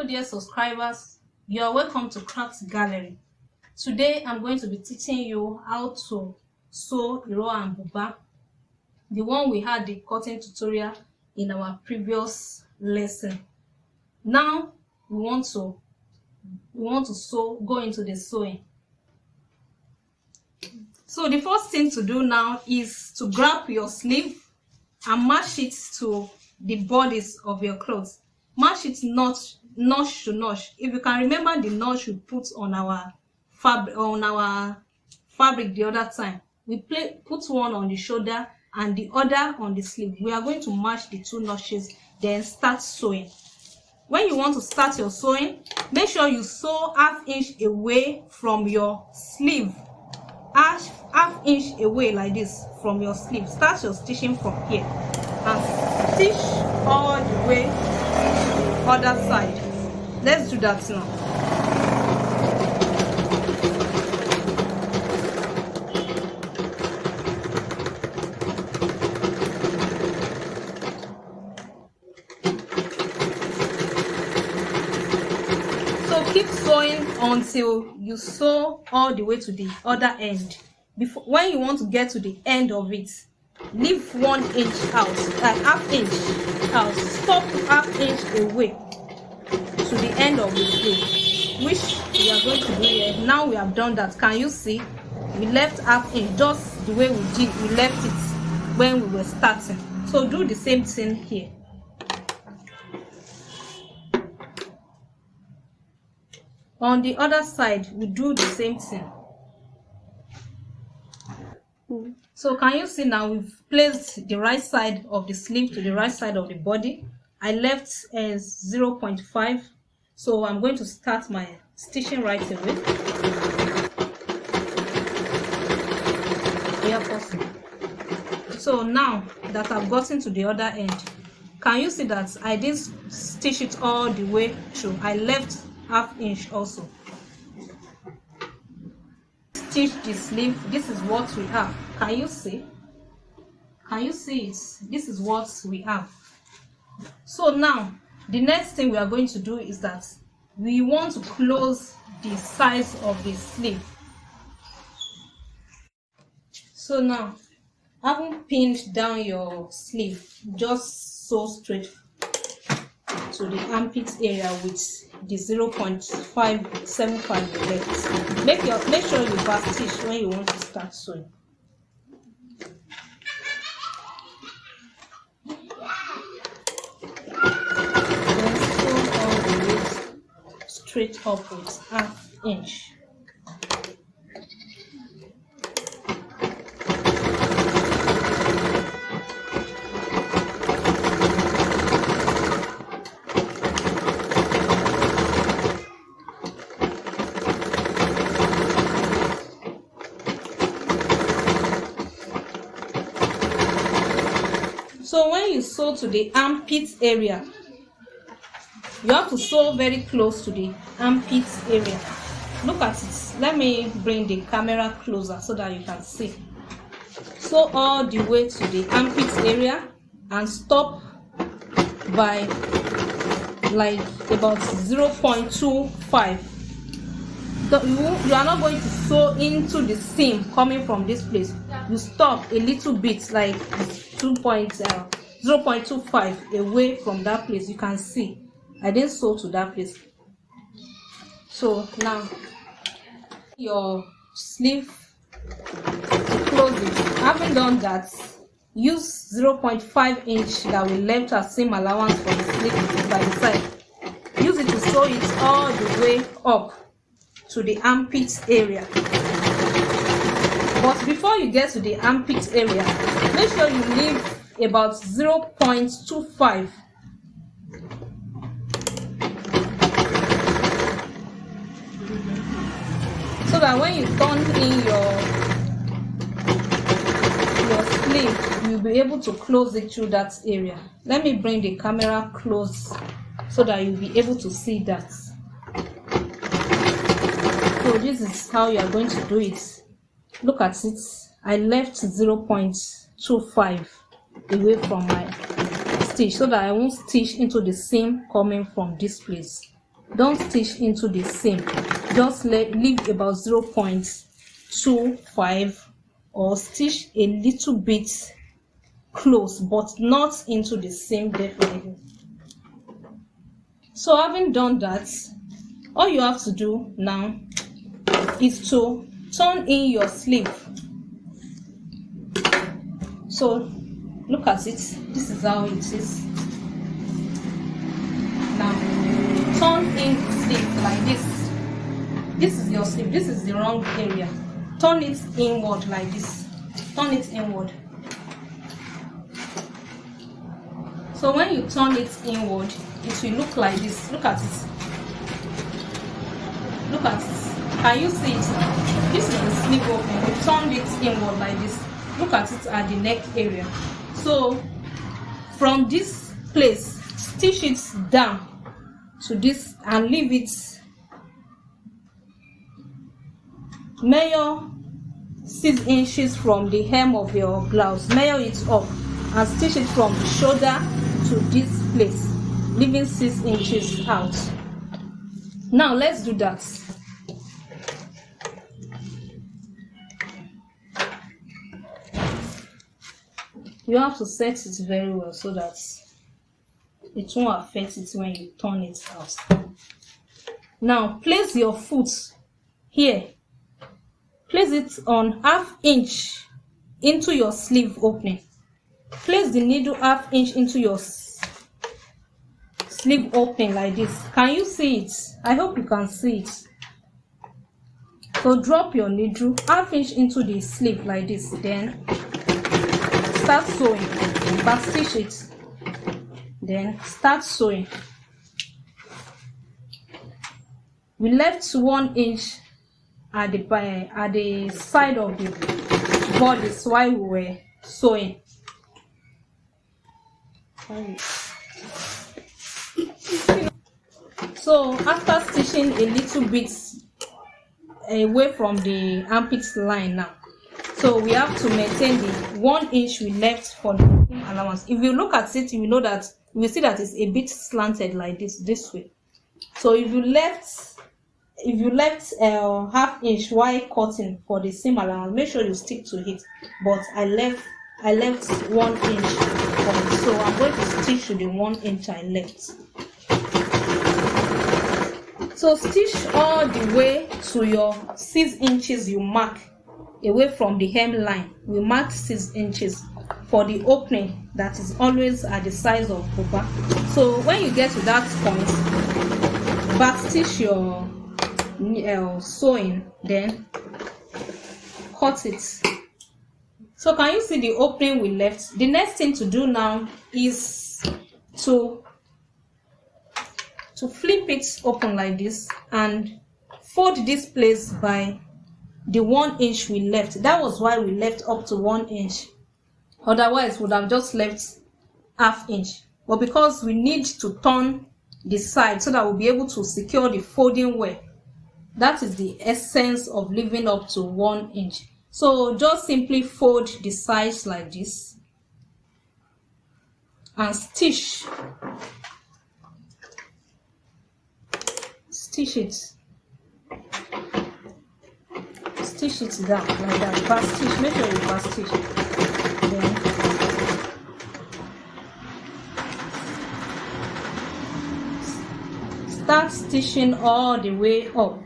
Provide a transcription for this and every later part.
dear subscribers, you are welcome to Crafts Gallery. Today I'm going to be teaching you how to sew Iro and Buba, the one we had the cutting tutorial in our previous lesson. Now we want to go into the sewing. So the first thing to do now is to grab your sleeve and match it to the bodies of your clothes. Match it notch to notch. If you can remember the notch we put on our fabric the other time, we put one on the shoulder and the other on the sleeve. We are going to match the two notches, then start sewing. When you want to start your sewing, make sure you sew ½ inch away from your sleeve. Half inch away like this from your sleeve. Start your stitching from here and stitch all the way to the other side. Let's do that now. So keep sewing until you sew all the way to the other end. When you want to get to the end of it, leave 1 inch out, ½ inch out. Stop ½ inch away to the end of the sleeve, which we are going to do here. Now we have done that. Can you see? We left ½ inch, just the way we left it when we were starting. So do the same thing here. On the other side, we do the same thing. So can you see now we've placed the right side of the sleeve to the right side of the body. I left 0.5, so I'm going to start my stitching right away. So now that I've gotten to the other end, can you see that I didn't stitch it all the way through? I left ½ inch also. Stitch the sleeve. This is what we have. Can you see? Can you see it? This is what we have. So now the next thing we are going to do is that we want to close the sides of the sleeve. So now, having pinned down your sleeve, just sew straight to the armpit area with the 0.575 left. Make sure you back stitch when you want to start sewing. Then sew all the way straight up with ½ inch. So when you sew to the armpit area, you have to sew very close to the armpit area. Look at it. Let me bring the camera closer so that you can see. Sew all the way to the armpit area and stop by like about 0.25. You are not going to sew into the seam coming from this place. You stop a little bit, like 0.25 away from that place. You can see I didn't sew to that place. So now your sleeve to close it. Having done that, use 0.5 inch that we left as seam allowance for the sleeve by the side. Use it to sew it all the way up to the armpit area. But before you get to the armpit area, make sure you leave about 0.25. So that when you turn in your sleeve, you'll be able to close it through that area. Let me bring the camera close so that you'll be able to see that. So this is how you are going to do it. Look at it. I left 0.25 away from my stitch so that I won't stitch into the seam coming from this place. don't stitch into the seam. Just leave about 0.25 or stitch a little bit close, but not into the seam definitely. So having done that, all you have to do now is to turn in your sleeve. So look at it. This is how it is. Now turn in sleeve like this. This is your sleeve. This is the wrong area. Turn it inward like this. Turn it inward. So when you turn it inward, it will look like this. Look at it. Look at it. Can you see it? This is the sleeve opening. We turned it inward like this. Look at it at the neck area. So from this place, stitch it down to this and leave it. Measure 6 inches from the hem of your blouse. Measure it up and stitch it from the shoulder to this place, leaving 6 inches out. Now let's do that. You have to set it very well so that it won't affect it when you turn it out. Now place your foot here. Place it on 1/2 inch into your sleeve opening. Place the needle 1/2 inch into your sleeve opening like this. Can you see it? I hope you can see it. So drop your needle 1/2 inch into the sleeve like this. Then start sewing. Back stitch it. Then start sewing. We left 1 inch at the side of the bodice while we were sewing. So after stitching a little bit away from the armpit line now, so we have to maintain the 1 inch we left for the seam allowance. If you look at it, you will know that you will see that it's a bit slanted like this way. So if you left 1/2 inch while cutting for the seam allowance, make sure you stick to it. But I left 1 inch for it, so I'm going to stitch to the 1 inch I left. So stitch all the way to your 6 inches you mark away from the hem line. We marked 6 inches for the opening that is always at the size of buba. So when you get to that point, back stitch your sewing, then cut it. So can you see the opening we left? The next thing to do now is to flip it open like this and fold this place by the 1 inch we left. That was why we left up to 1 inch. Otherwise, we would have just left 1/2 inch. But because we need to turn the side so that we'll be able to secure the folding well, that is the essence of leaving up to 1 inch. So just simply fold the sides like this and stitch it. Stitch it down like that. Back stitch. Make sure you back stitch. Then start stitching all the way up.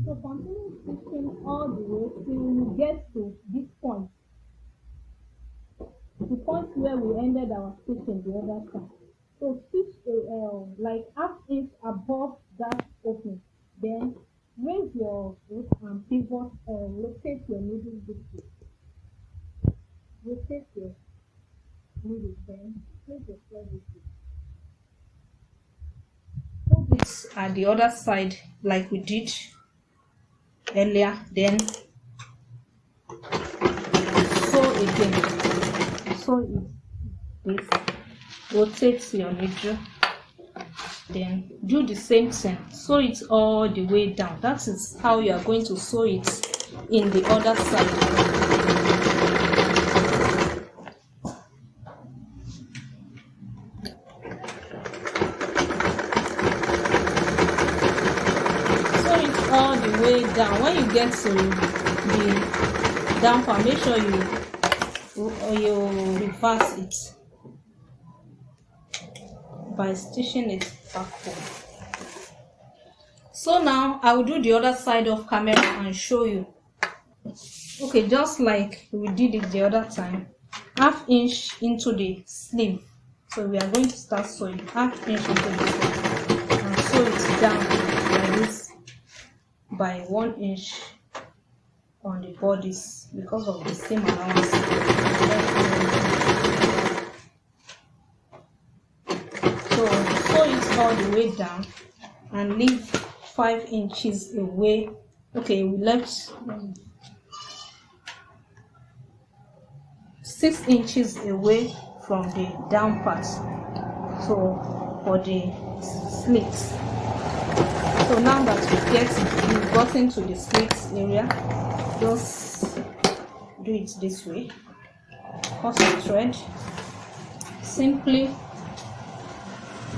So continue stitching all the way till you get to this point. The point where we ended our stitching the other side. So stitch like 1/2 inch above that opening. Then raise your foot and pivot, rotate your needle this way. Rotate your needle, then place your thread this way. Hold it at the other side like we did earlier, then sew again. Sew it this. Rotate your needle, then do the same thing. Sew it all the way down. That is how you are going to sew it in the other side. all the way down. When you get to the down part, make sure you reverse it by stitching it backward. So now I will do the other side of camera and show you. Okay, just like we did it the other time, 1/2 inch into the sleeve. So we are going to start sewing 1/2 inch into the sleeve and sew it down like this by 1 inch on the bodies because of the same allowance. So sew it all the way down and leave 5 inches away. Okay, we left 6 inches away from the down part, so for the slits. So now that we've gotten to the slits area, just do it this way. Cut the thread, simply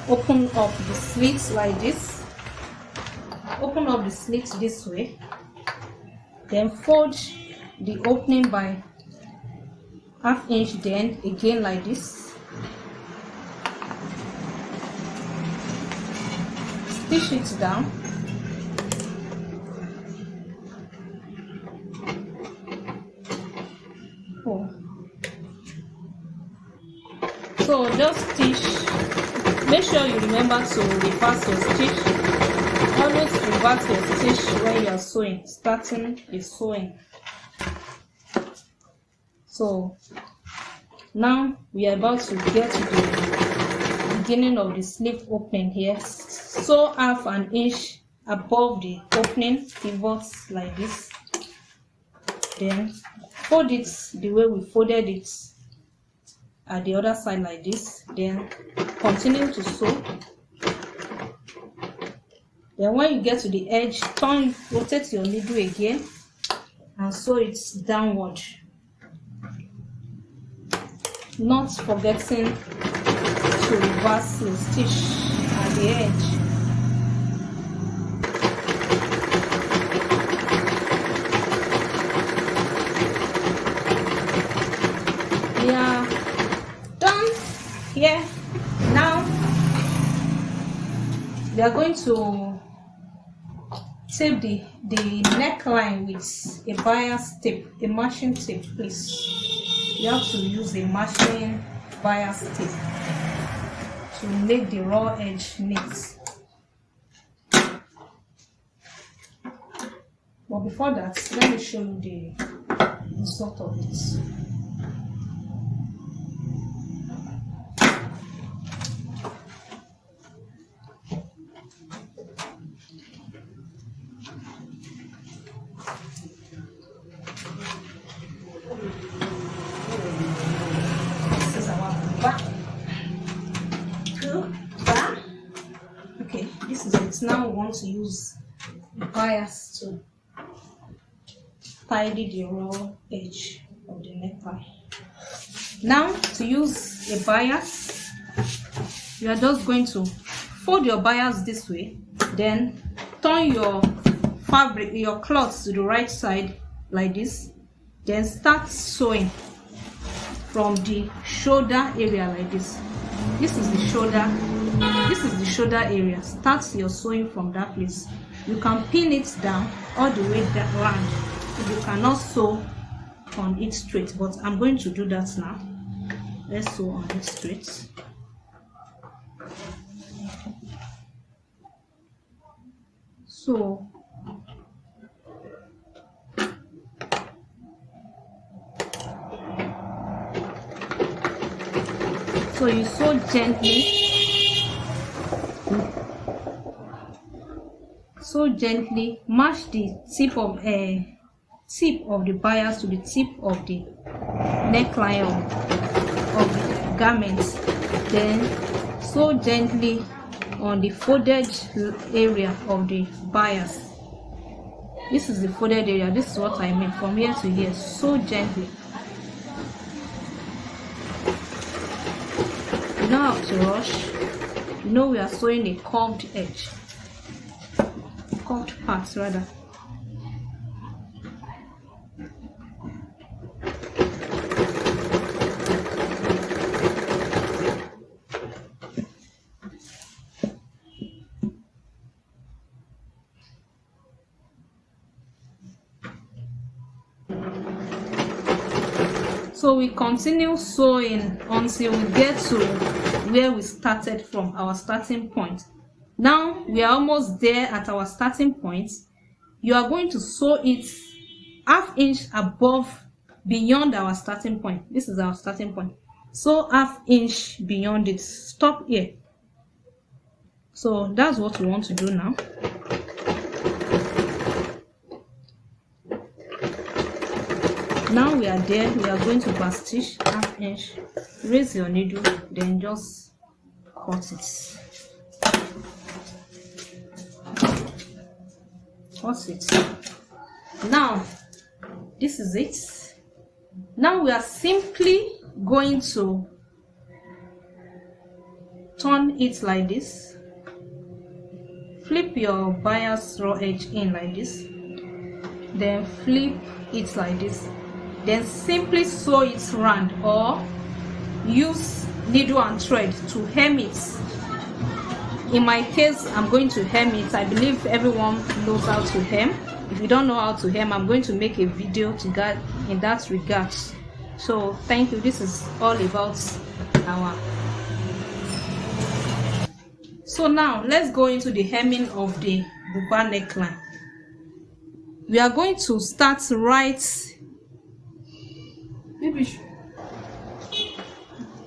open up the slits like this, open up the slits this way, then fold the opening by 1/2 inch, then again like this, stitch it down, so just stitch. Make sure you remember to reverse your stitch. Always reverse your stitch when you are sewing, starting the sewing. So now we are about to get to the beginning of the sleeve opening here. Sew 1/2 inch above the opening, pivots like this, then fold it the way we folded it at the other side like this, then continue to sew. Then when you get to the edge, rotate your needle again and sew it downward, not forgetting to reverse your stitch at the edge. We are done here. Now we are going to tape the neckline with a bias tape, a matching tape, please. You have to use a matching bias tape to make the raw edge neat. But before that, let me show you the result of it. Okay, this is it. Now we want to use the bias to tidy the raw edge of the neckline. Now to use a bias, you are just going to fold your bias this way, then turn your fabric, your cloth to the right side like this, then start sewing from the shoulder area like this. This is the shoulder area. Start your sewing from that place. You can pin it down all the way round if you cannot sew on it straight, but I'm going to do that now. Let's sew on it straight. So you sew gently, match the tip of the bias to the tip of the neckline of the garment, then sew gently on the folded area of the bias. This is the folded area. This is what I mean, from here to here. Sew gently. You don't have to rush. You know we are sewing a curved edge. curved parts rather. So we continue sewing until we get to where we started from, our starting point. Now we are almost there at our starting point. You are going to sew it ½ inch above, beyond our starting point. This is our starting point. So ½ inch beyond it. Stop here. So that's what we want to do now. Now we are there. We are going to back stitch ½ inch. Raise your needle, then just cut it. Cut it. Now this is it. Now we are simply going to turn it like this. Flip your bias raw edge in like this, then flip it like this, then simply sew it round or use needle and thread to hem it. In my case, I'm going to hem it. I believe everyone knows how to hem. If you don't know how to hem, I'm going to make a video to guide in that regard. So thank you. This is all about our. So now let's go into the hemming of the buba neckline. We are going to start right.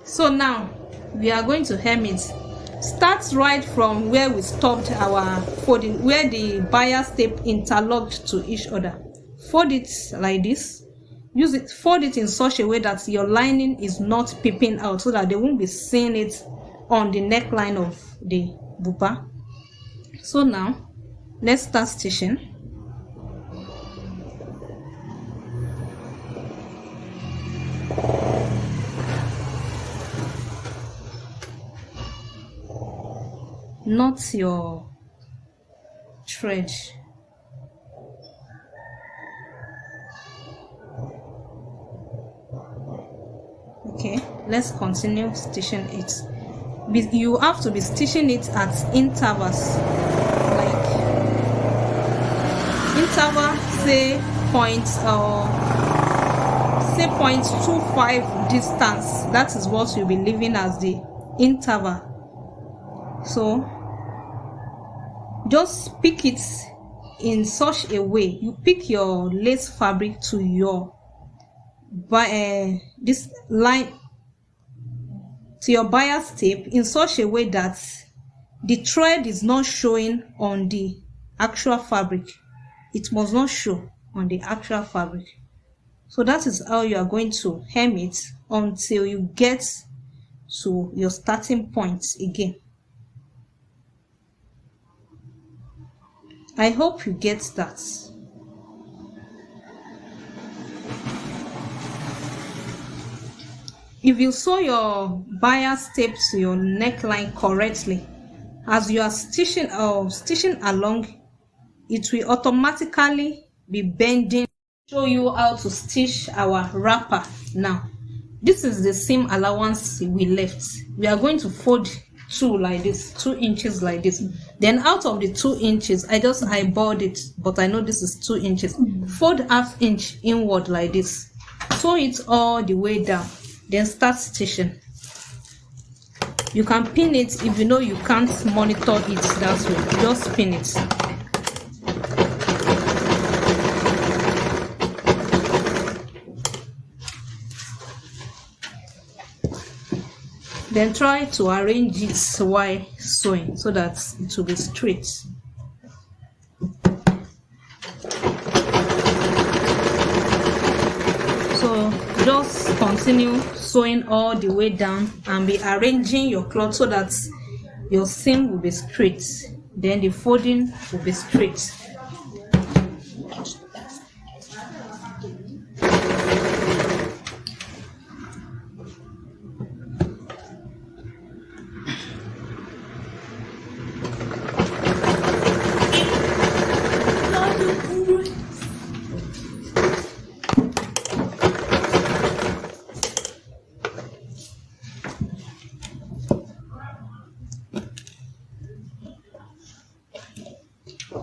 So now we are going to hem it. Start right from where we stopped our folding, where the bias tape interlocked to each other. Fold it like this. Fold it in such a way that your lining is not peeping out, so that they won't be seeing it on the neckline of the buba. So now let's start stitching. Knot your thread. Okay, let's continue stitching it. You have to be stitching it at intervals, like interval, say points or say 0.25 distance. That is what you'll be leaving as the interval. So just pick it in such a way. You pick your lace fabric to your this line, to your bias tape, in such a way that the thread is not showing on the actual fabric. It must not show on the actual fabric. So that is how you are going to hem it until you get to your starting point again. I hope you get that. If you sew your bias tape to your neckline correctly, as you are stitching along, it will automatically be bending. Show you how to stitch our wrapper. Now this is the seam allowance we left. We are going to fold 2 like this, 2 inches like this. Then out of the 2 inches, I just eyeballed it, but I know this is 2 inches. Fold ½ inch inward like this. Sew it all the way down. Then start stitching. You can pin it if you know you can't monitor it that way. Just pin it. Then try to arrange it while sewing so that it will be straight. So just continue sewing all the way down and be arranging your cloth so that your seam will be straight. Then the folding will be straight. So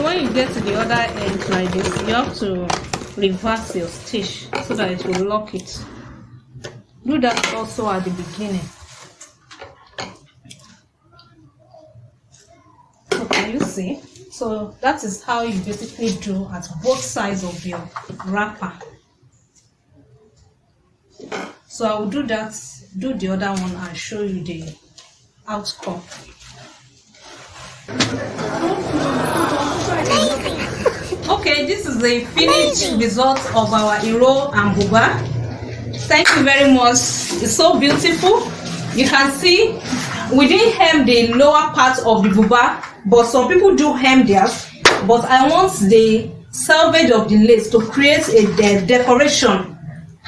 when you get to the other end like this, you have to reverse your stitch so that it will lock it. Do that also at the beginning. So can you see? So that is how you basically do at both sides of your wrapper. So I will do that, do the other one and show you the outcome. Okay, this is the finished result of our Iro and Buba. Thank you very much. It's so beautiful. You can see we didn't hem the lower part of the Buba, but some people do hem theirs. But I want the selvage of the lace to create a decoration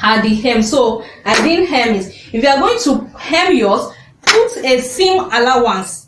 at the hem, so I didn't hem it. If you are going to hem yours, put a seam allowance